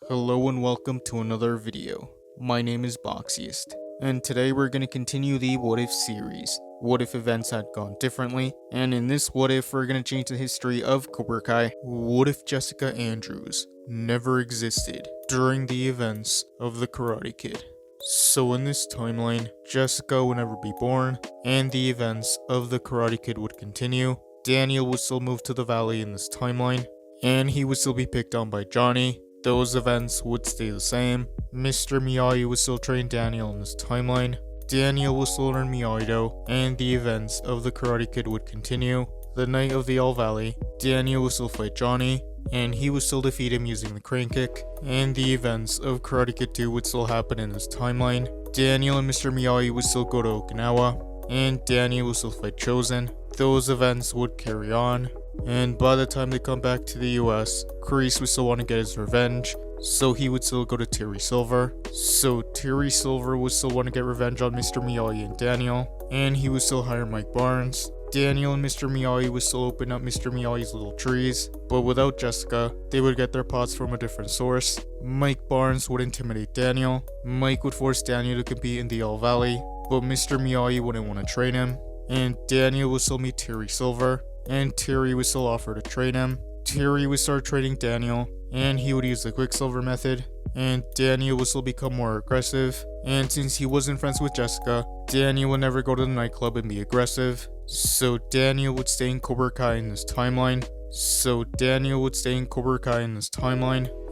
Hello and welcome to another video. My name is Boxiest, and today we're going to continue the What If series. What if events had gone differently? And in this What If, we're going to change the history of Cobra Kai. What if Jessica Andrews never existed during the events of the Karate Kid? So in this timeline, Jessica would never be born, and the events of the Karate Kid would continue. Daniel would still move to the valley in this timeline, and he would still be picked on by Johnny. Those events would stay the same. Mr. Miyagi would still train Daniel in this timeline. Daniel will still learn Miyagi-Do, and the events of the Karate Kid would continue. The night of the All Valley, Daniel will still fight Johnny, and he would still defeat him using the crane kick. And the events of Karate Kid 2 would still happen in this timeline. Daniel and Mr. Miyagi would still go to Okinawa, and Daniel will still fight Chosen. Those events would carry on. And by the time they come back to the US, Kreese would still want to get his revenge, so he would still go to Terry Silver. So Terry Silver would still want to get revenge on Mr. Miyagi and Daniel, and he would still hire Mike Barnes. Daniel and Mr. Miyagi would still open up Mr. Miyagi's little trees, but without Jessica, they would get their pots from a different source. Mike Barnes would intimidate Daniel. Mike would force Daniel to compete in the All Valley, but Mr. Miyagi wouldn't want to train him. And Daniel would still meet Terry Silver, and Terry would still offer to train him. Terry would start training Daniel, and he would use the Quicksilver method, and Daniel would still become more aggressive. And since he wasn't friends with Jessica, Daniel would never go to the nightclub and be aggressive. So Daniel would stay in Cobra Kai in this timeline.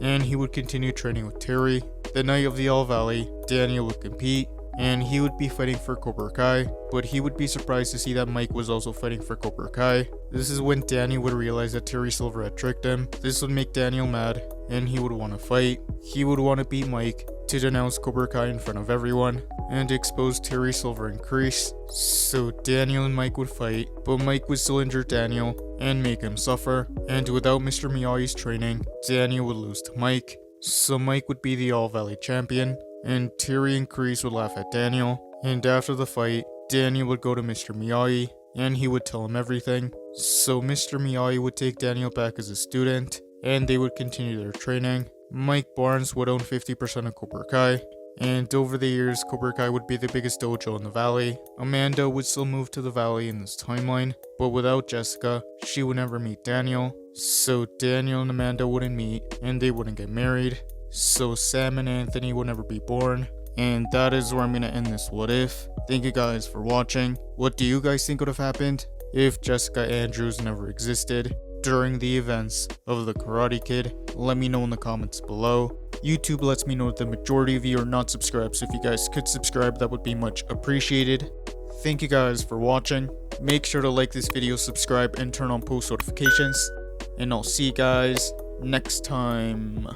And he would continue training with Terry. The night of the All Valley, Daniel would compete, and he would be fighting for Cobra Kai, but he would be surprised to see that Mike was also fighting for Cobra Kai. This is when Daniel would realize that Terry Silver had tricked him. This would make Daniel mad, and he would want to fight. He would want to beat Mike to denounce Cobra Kai in front of everyone, and expose Terry Silver and Kreese. So Daniel and Mike would fight, but Mike would still injure Daniel and make him suffer, and without Mr. Miyagi's training, Daniel would lose to Mike. So Mike would be the All Valley champion, and Terry and Kreese would laugh at Daniel. And after the fight, Daniel would go to Mr. Miyagi, and he would tell him everything. So Mr. Miyagi would take Daniel back as a student, and they would continue their training. Mike Barnes would own 50% of Cobra Kai, and over the years, Cobra Kai would be the biggest dojo in the valley. Amanda would still move to the valley in this timeline, but without Jessica, she would never meet Daniel. So Daniel and Amanda wouldn't meet, and they wouldn't get married. So Sam and Anthony would never be born. And that is where I'm gonna end this What If. Thank you guys for watching. What do you guys think would have happened if Jessica Andrews never existed during the events of the Karate Kid? Let me know in the comments below. YouTube lets me know that the majority of you are not subscribed, so if you guys could subscribe, that would be much appreciated. Thank you guys for watching. Make sure to like this video, subscribe, and turn on post notifications. And I'll see you guys next time.